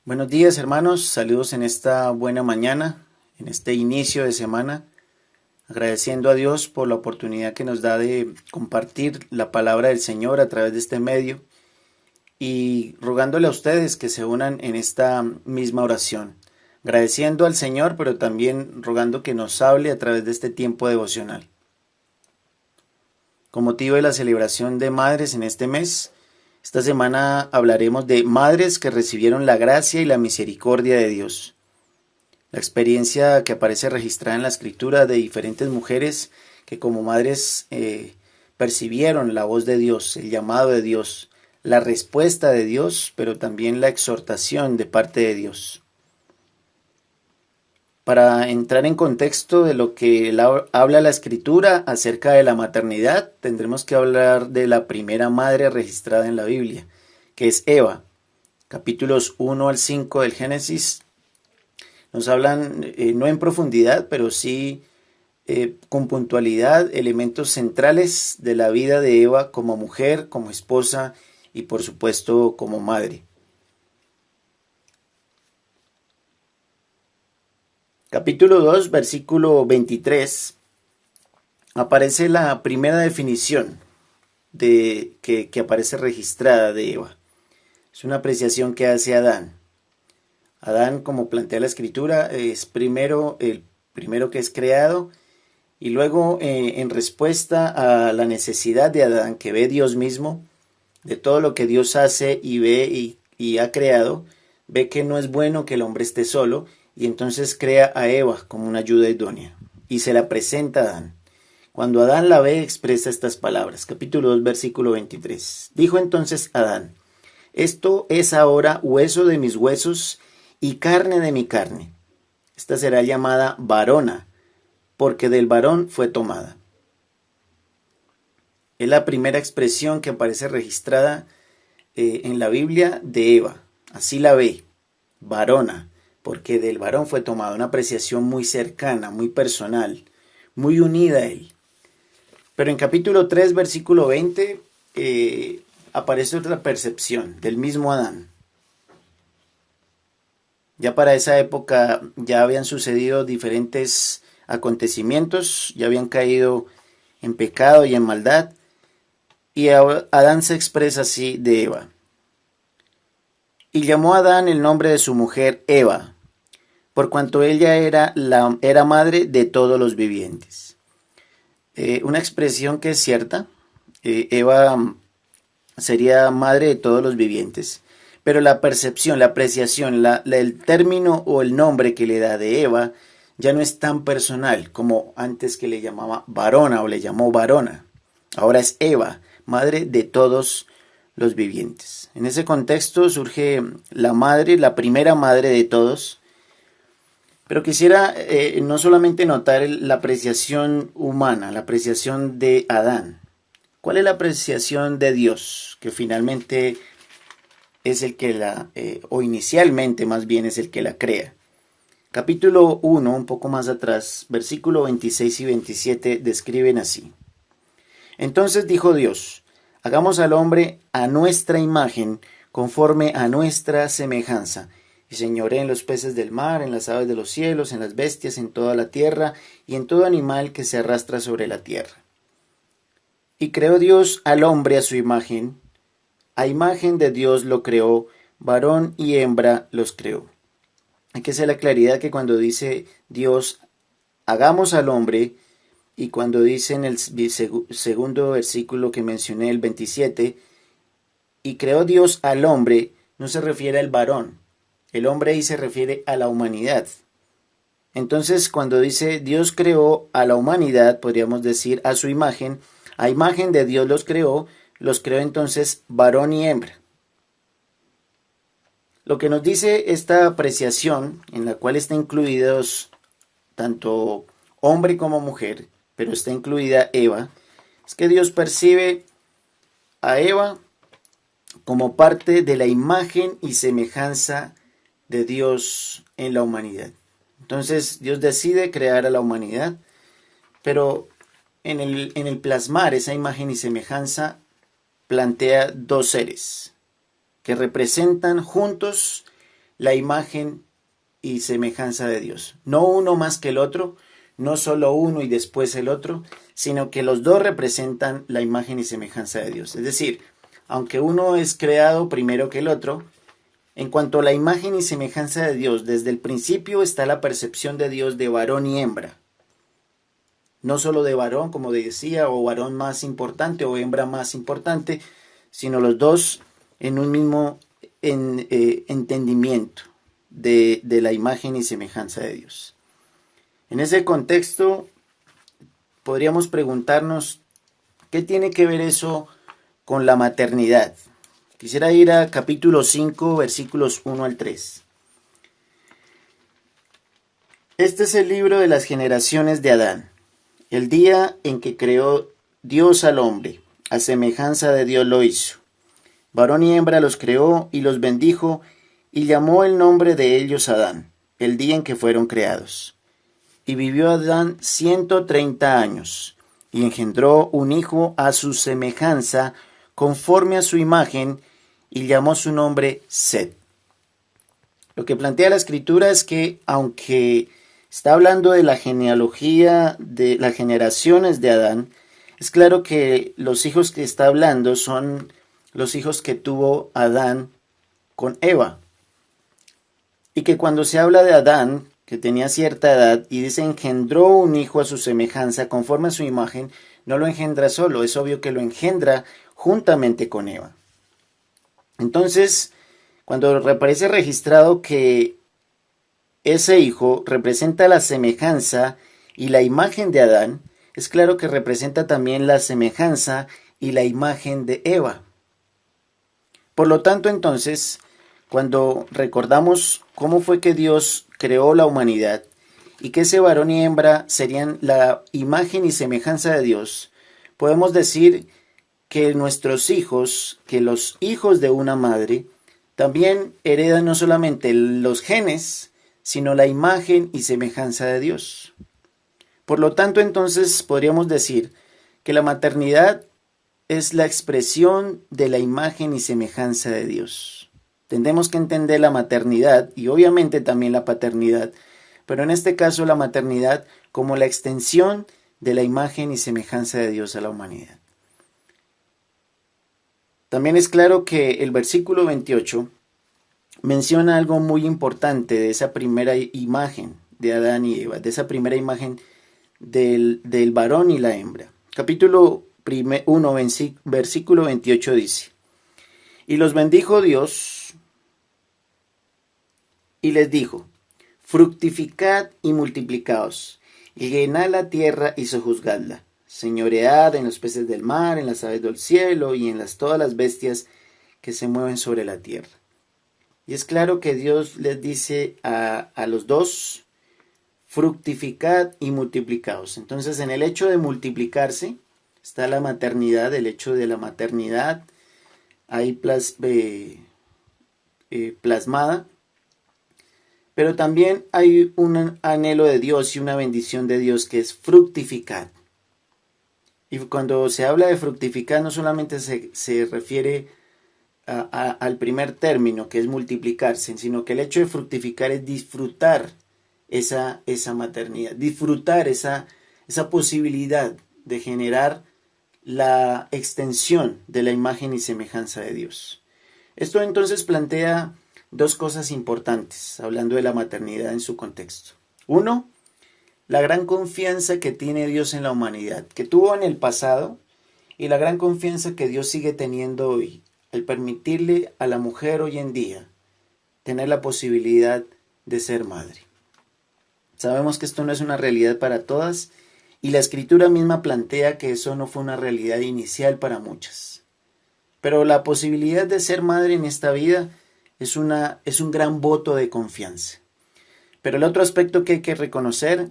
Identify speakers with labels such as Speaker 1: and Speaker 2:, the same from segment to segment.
Speaker 1: Buenos días, hermanos, saludos en esta buena mañana, en este inicio de semana, agradeciendo a Dios por la oportunidad que nos da de compartir la palabra del Señor a través de este medio y rogándole a ustedes que se unan en esta misma oración, agradeciendo al Señor, pero también rogando que nos hable a través de este tiempo devocional. Con motivo de la celebración de madres en este mes, esta semana hablaremos de madres que recibieron la gracia y la misericordia de Dios. La experiencia que aparece registrada en la escritura de diferentes mujeres que como madres percibieron la voz de Dios, el llamado de Dios, la respuesta de Dios, pero también la exhortación de parte de Dios. Para entrar en contexto de lo que habla la escritura acerca de la maternidad, tendremos que hablar de la primera madre registrada en la Biblia, que es Eva. Capítulos 1 al 5 del Génesis nos hablan no en profundidad, pero sí con puntualidad elementos centrales de la vida de Eva como mujer, como esposa y por supuesto como madre. Capítulo 2, versículo 23, aparece la primera definición que aparece registrada de Eva. Es una apreciación que hace Adán. Adán, como plantea la escritura, es el primero que es creado. Y luego, en respuesta a la necesidad de Adán, que ve Dios mismo, de todo lo que Dios hace y ve y ha creado, ve que no es bueno que el hombre esté solo, y entonces crea a Eva como una ayuda idónea, y se la presenta a Adán. Cuando Adán la ve, expresa estas palabras, capítulo 2, versículo 23. Dijo entonces Adán, esto es ahora hueso de mis huesos y carne de mi carne. Esta será llamada varona, porque del varón fue tomada. Es la primera expresión que aparece registrada en la Biblia de Eva. Así la ve, varona, porque del varón fue tomada. Una apreciación muy cercana, muy personal, muy unida a él. Pero en capítulo 3, versículo 20, aparece otra percepción del mismo Adán. Ya para esa época ya habían sucedido diferentes acontecimientos, ya habían caído en pecado y en maldad, y Adán se expresa así de Eva. Y llamó a Adán el nombre de su mujer Eva, por cuanto ella era madre de todos los vivientes. Una expresión que es cierta, Eva sería madre de todos los vivientes, pero la percepción, la apreciación, el término o el nombre que le da de Eva ya no es tan personal como antes, que le llamaba varona o le llamó varona. Ahora es Eva, madre de todos los vivientes. En ese contexto surge la madre, la primera madre de todos. Pero quisiera no solamente notar la apreciación humana, la apreciación de Adán. ¿Cuál es la apreciación de Dios? Que finalmente es el que o inicialmente más bien es el que la crea. Capítulo 1, un poco más atrás, versículo 26 y 27 describen así. Entonces dijo Dios, hagamos al hombre a nuestra imagen, conforme a nuestra semejanza, y señoree en los peces del mar, en las aves de los cielos, en las bestias, en toda la tierra, y en todo animal que se arrastra sobre la tierra. Y creó Dios al hombre a su imagen de Dios lo creó, varón y hembra los creó. Hay que hacer la claridad que cuando dice Dios, hagamos al hombre, y cuando dice en el segundo versículo que mencioné, el 27, y creó Dios al hombre, no se refiere al varón. El hombre ahí se refiere a la humanidad. Entonces, cuando dice Dios creó a la humanidad, podríamos decir a su imagen, a imagen de Dios los creó entonces varón y hembra. Lo que nos dice esta apreciación, en la cual está incluidos tanto hombre como mujer, pero está incluida Eva, es que Dios percibe a Eva como parte de la imagen y semejanza de Dios en la humanidad. Entonces Dios decide crear a la humanidad, pero en el plasmar esa imagen y semejanza plantea dos seres que representan juntos la imagen y semejanza de Dios. No uno más que el otro, no solo uno y después el otro, sino que los dos representan la imagen y semejanza de Dios. Es decir, aunque uno es creado primero que el otro, en cuanto a la imagen y semejanza de Dios, desde el principio está la percepción de Dios de varón y hembra. No solo de varón, como decía, o varón más importante o hembra más importante, sino los dos en un mismo entendimiento de la imagen y semejanza de Dios. En ese contexto, podríamos preguntarnos, ¿qué tiene que ver eso con la maternidad? Quisiera ir a capítulo 5, versículos 1 al 3. Este es el libro de las generaciones de Adán. El día en que creó Dios al hombre, a semejanza de Dios lo hizo. Varón y hembra los creó y los bendijo y llamó el nombre de ellos Adán, el día en que fueron creados. Y vivió Adán 130 años y engendró un hijo a su semejanza, conforme a su imagen, y llamó su nombre Set. Lo que plantea la escritura es que, aunque está hablando de la genealogía de las generaciones de Adán, es claro que los hijos que está hablando son los hijos que tuvo Adán con Eva. Y que cuando se habla de Adán, que tenía cierta edad, y dice engendró un hijo a su semejanza, conforme a su imagen, no lo engendra solo, es obvio que lo engendra juntamente con Eva. Entonces, cuando aparece registrado que ese hijo representa la semejanza y la imagen de Adán, es claro que representa también la semejanza y la imagen de Eva. Por lo tanto, entonces, cuando recordamos cómo fue que Dios creó la humanidad y que ese varón y hembra serían la imagen y semejanza de Dios, podemos decir que nuestros hijos, que los hijos de una madre, también heredan no solamente los genes, sino la imagen y semejanza de Dios. Por lo tanto, entonces, podríamos decir que la maternidad es la expresión de la imagen y semejanza de Dios. Tendremos que entender la maternidad y obviamente también la paternidad, pero en este caso la maternidad como la extensión de la imagen y semejanza de Dios a la humanidad. También es claro que el versículo 28 menciona algo muy importante de esa primera imagen de Adán y Eva, de esa primera imagen del varón y la hembra. Capítulo 1, versículo 28 dice: Y los bendijo Dios y les dijo: fructificad y multiplicaos, y llenad la tierra y sojuzgadla. Señoread en los peces del mar, en las aves del cielo y en todas las bestias que se mueven sobre la tierra. Y es claro que Dios les dice a los dos: fructificad y multiplicaos. Entonces, en el hecho de multiplicarse está la maternidad, el hecho de la maternidad ahí plasmada. Pero también hay un anhelo de Dios y una bendición de Dios que es fructificar. Y cuando se habla de fructificar no solamente se refiere al primer término, que es multiplicarse, sino que el hecho de fructificar es disfrutar esa maternidad, disfrutar esa posibilidad de generar la extensión de la imagen y semejanza de Dios. Esto entonces plantea dos cosas importantes, hablando de la maternidad en su contexto. Uno, la gran confianza que tiene Dios en la humanidad, que tuvo en el pasado, y la gran confianza que Dios sigue teniendo hoy, al permitirle a la mujer hoy en día tener la posibilidad de ser madre. Sabemos que esto no es una realidad para todas, y la Escritura misma plantea que eso no fue una realidad inicial para muchas. Pero la posibilidad de ser madre en esta vida es un gran voto de confianza. Pero el otro aspecto que hay que reconocer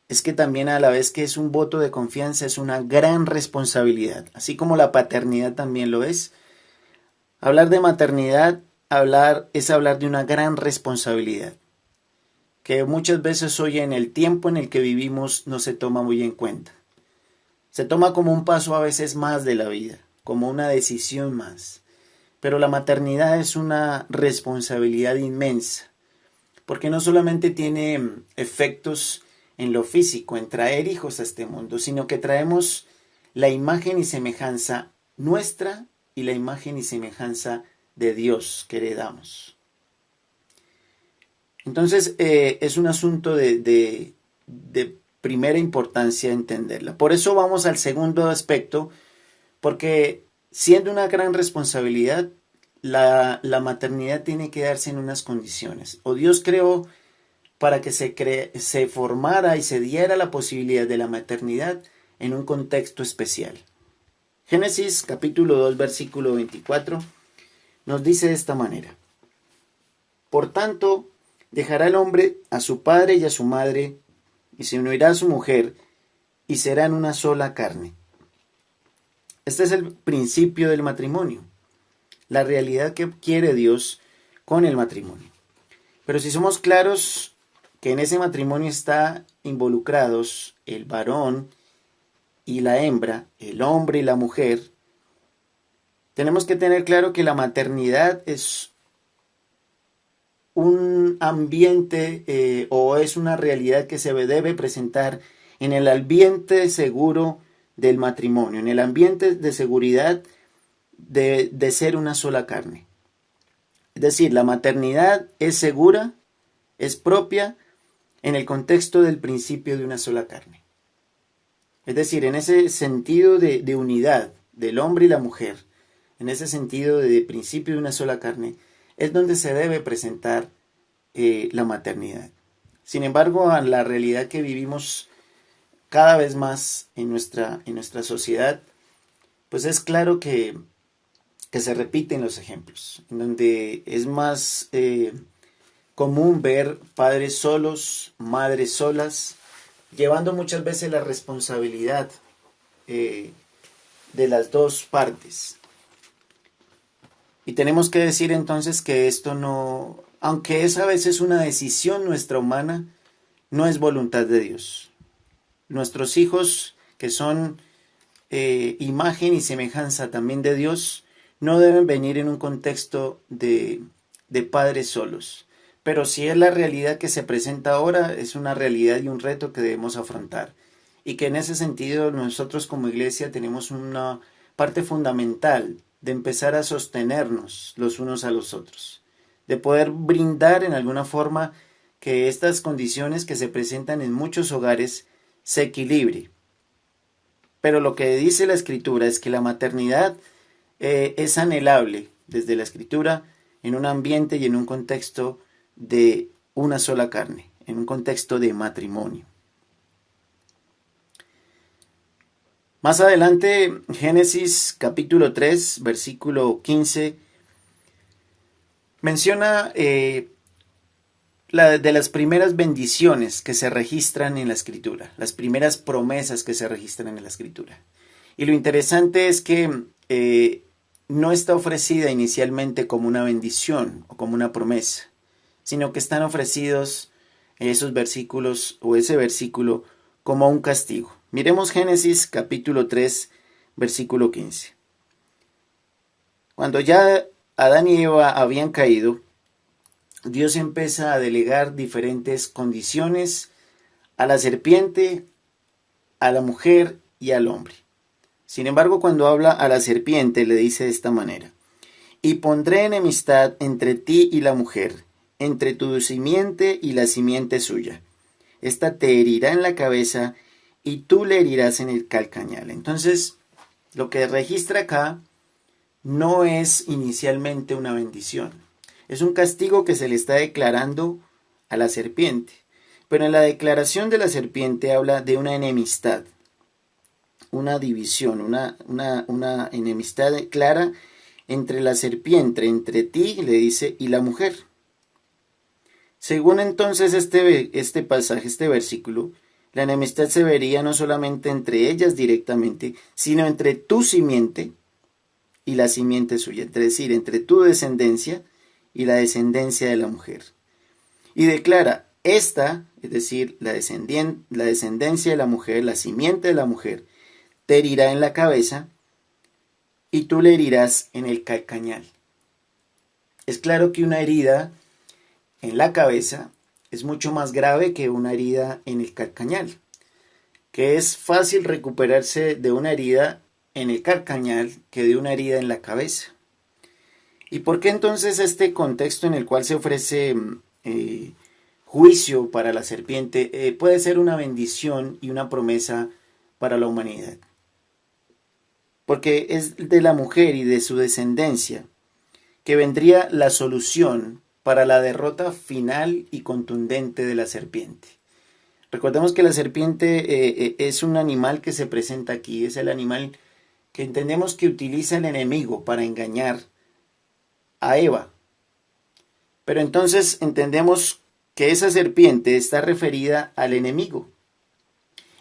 Speaker 1: es que también, a la vez que es un voto de confianza, es una gran responsabilidad, así como la paternidad también lo es. Hablar de maternidad es hablar de una gran responsabilidad, que muchas veces hoy, en el tiempo en el que vivimos, no se toma muy en cuenta. Se toma como un paso a veces más de la vida, como una decisión más. Pero la maternidad es una responsabilidad inmensa, porque no solamente tiene efectos en lo físico, en traer hijos a este mundo, sino que traemos la imagen y semejanza nuestra y la imagen y semejanza de Dios que heredamos. Entonces es un asunto de primera importancia entenderla. Por eso vamos al segundo aspecto, porque siendo una gran responsabilidad, la maternidad tiene que darse en unas condiciones. O Dios creó para que se formara y se diera la posibilidad de la maternidad en un contexto especial. Génesis capítulo 2 versículo 24 nos dice de esta manera: Por tanto, dejará el hombre a su padre y a su madre, y se unirá a su mujer, y serán una sola carne. Este es el principio del matrimonio, la realidad que quiere Dios con el matrimonio. Pero si somos claros que en ese matrimonio está involucrados el varón y la hembra, el hombre y la mujer, tenemos que tener claro que la maternidad es un ambiente o es una realidad que se debe presentar en el ambiente seguro del matrimonio, en el ambiente de seguridad de ser una sola carne. Es decir, la maternidad es segura, es propia en el contexto del principio de una sola carne. Es decir, en ese sentido de unidad del hombre y la mujer, en ese sentido de principio de una sola carne, es donde se debe presentar la maternidad. Sin embargo, a la realidad que vivimos cada vez más en nuestra sociedad, pues es claro que se repiten los ejemplos, en donde es más común ver padres solos, madres solas, llevando muchas veces la responsabilidad de las dos partes. Y tenemos que decir entonces que esto no, aunque es a veces una decisión nuestra humana, no es voluntad de Dios. Nuestros hijos, que son imagen y semejanza también de Dios, no deben venir en un contexto de padres solos. Pero si es la realidad que se presenta ahora, es una realidad y un reto que debemos afrontar. Y que en ese sentido nosotros como iglesia tenemos una parte fundamental de empezar a sostenernos los unos a los otros. De poder brindar en alguna forma que estas condiciones que se presentan en muchos hogares se equilibre. Pero lo que dice la Escritura es que la maternidad es anhelable desde la Escritura en un ambiente y en un contexto de una sola carne, en un contexto de matrimonio. Más adelante, Génesis capítulo 3, versículo 15, menciona de las primeras bendiciones que se registran en la Escritura, las primeras promesas que se registran en la Escritura. Y lo interesante es que no está ofrecida inicialmente como una bendición o como una promesa, sino que están ofrecidos esos versículos o ese versículo como un castigo. Miremos Génesis capítulo 3, versículo 15. Cuando ya Adán y Eva habían caído, Dios empieza a delegar diferentes condiciones a la serpiente, a la mujer y al hombre. Sin embargo, cuando habla a la serpiente, le dice de esta manera: y pondré enemistad entre ti y la mujer, entre tu simiente y la simiente suya. Esta te herirá en la cabeza y tú le herirás en el calcañal. Entonces, lo que registra acá no es inicialmente una bendición. Es un castigo que se le está declarando a la serpiente. Pero en la declaración de la serpiente habla de una enemistad, una división, una enemistad clara entre la serpiente, entre ti, le dice, y la mujer. Según entonces este pasaje, este versículo, la enemistad se vería no solamente entre ellas directamente, sino entre tu simiente y la simiente suya, es decir, entre tu descendencia y la descendencia de la mujer. Y declara, esta, es decir, la descendencia de la mujer, la simiente de la mujer, te herirá en la cabeza y tú le herirás en el calcañal. Es claro que una herida en la cabeza es mucho más grave que una herida en el carcañal, que es fácil recuperarse de una herida en el carcañal que de una herida en la cabeza. ¿Y por qué entonces este contexto en el cual se ofrece juicio para la serpiente puede ser una bendición y una promesa para la humanidad? Porque es de la mujer y de su descendencia que vendría la solución para la derrota final y contundente de la serpiente. Recordemos que la serpiente es un animal que se presenta aquí, es el animal que entendemos que utiliza el enemigo para engañar a Eva. Pero entonces entendemos que esa serpiente está referida al enemigo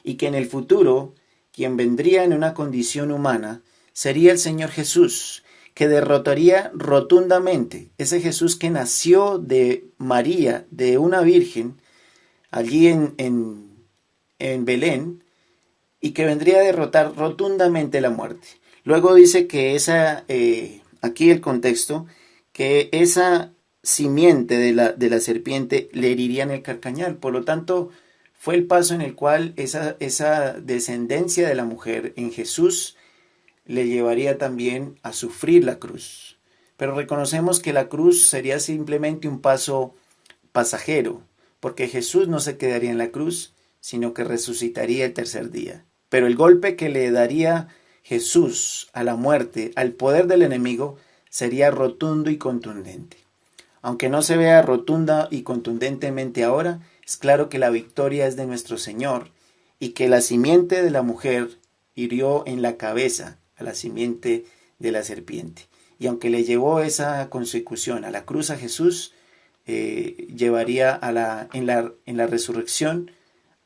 Speaker 1: y que en el futuro quien vendría en una condición humana sería el Señor Jesús, que derrotaría rotundamente, ese Jesús que nació de María, de una virgen, allí en Belén, y que vendría a derrotar rotundamente la muerte. Luego dice que aquí el contexto, que esa simiente de la serpiente le heriría en el carcañal. Por lo tanto, fue el paso en el cual esa descendencia de la mujer en Jesús le llevaría también a sufrir la cruz. Pero reconocemos que la cruz sería simplemente un paso pasajero, porque Jesús no se quedaría en la cruz, sino que resucitaría el tercer día. Pero el golpe que le daría Jesús a la muerte, al poder del enemigo, sería rotundo y contundente. Aunque no se vea rotunda y contundentemente ahora, es claro que la victoria es de nuestro Señor y que la simiente de la mujer hirió en la cabeza a la simiente de la serpiente. Y aunque le llevó esa consecución a la cruz a Jesús, llevaría en la resurrección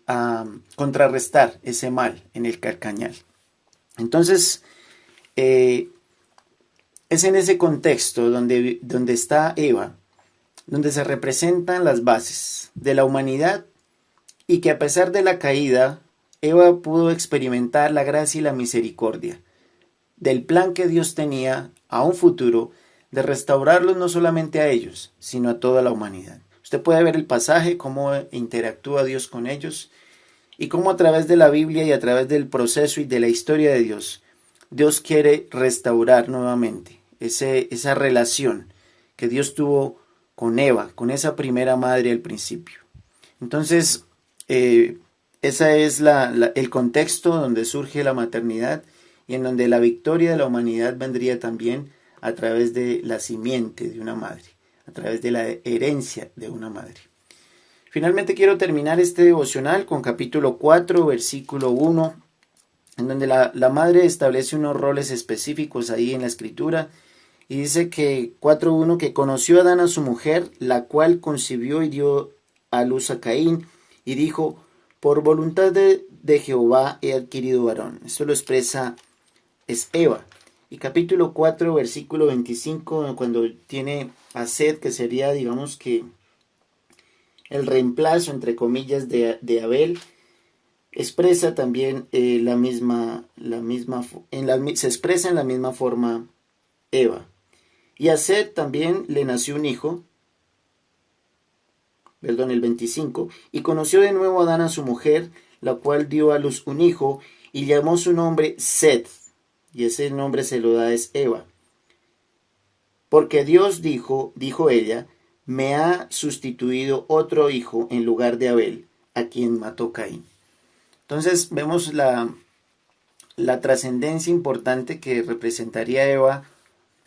Speaker 1: a contrarrestar ese mal en el carcañal. Entonces, es en ese contexto donde está Eva, donde se representan las bases de la humanidad y que a pesar de la caída, Eva pudo experimentar la gracia y la misericordia del plan que Dios tenía a un futuro de restaurarlos no solamente a ellos, sino a toda la humanidad. Usted puede ver el pasaje, cómo interactúa Dios con ellos y cómo a través de la Biblia y a través del proceso y de la historia de Dios, Dios quiere restaurar nuevamente esa relación que Dios tuvo con Eva, con esa primera madre al principio. Entonces, ese es el contexto donde surge la maternidad y en donde la victoria de la humanidad vendría también a través de la simiente de una madre, a través de la herencia de una madre. Finalmente quiero terminar este devocional con capítulo 4, versículo 1, en donde la madre establece unos roles específicos ahí en la escritura y dice que 4.1 que conoció Adán a su mujer, la cual concibió y dio a luz a Caín y dijo, por voluntad de Jehová he adquirido varón. Esto lo expresa es Eva. Y capítulo 4, versículo 25, cuando tiene a Set, que sería, digamos que, el reemplazo, entre comillas, de Abel, expresa también se expresa en la misma forma Eva. Y a Set también le nació un hijo, el 25, y conoció de nuevo a Adán a su mujer, la cual dio a luz un hijo, y llamó su nombre Set, y ese nombre se lo da es Eva. Porque Dios dijo ella, me ha sustituido otro hijo en lugar de Abel, a quien mató Caín. Entonces vemos la trascendencia importante que representaría Eva,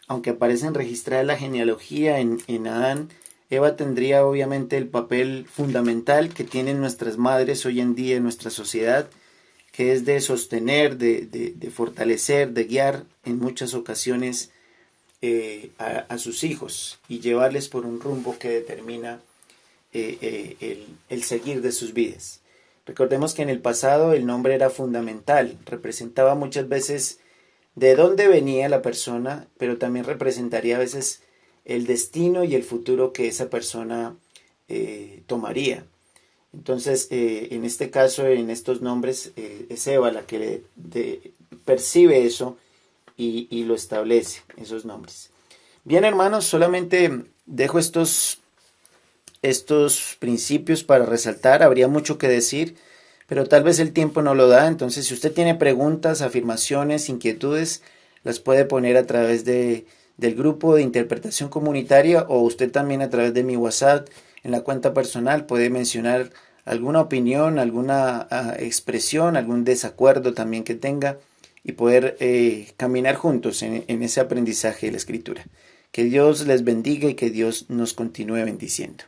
Speaker 1: aunque aparece registrada la genealogía en Adán. Eva tendría obviamente el papel fundamental que tienen nuestras madres hoy en día en nuestra sociedad, que es de sostener, de fortalecer, de guiar en muchas ocasiones a sus hijos y llevarles por un rumbo que determina el seguir de sus vidas. Recordemos que en el pasado el nombre era fundamental, representaba muchas veces de dónde venía la persona, pero también representaría a veces el destino y el futuro que esa persona tomaría. Entonces, en este caso, en estos nombres, es Eva la que percibe eso y lo establece, esos nombres. Bien, hermanos, solamente dejo estos principios para resaltar. Habría mucho que decir, pero tal vez el tiempo no lo da. Entonces, si usted tiene preguntas, afirmaciones, inquietudes, las puede poner a través del grupo de interpretación comunitaria, o usted también a través de mi WhatsApp en la cuenta personal puede mencionar alguna opinión, alguna expresión, algún desacuerdo también que tenga, y poder caminar juntos en ese aprendizaje de la escritura. Que Dios les bendiga y que Dios nos continúe bendiciendo.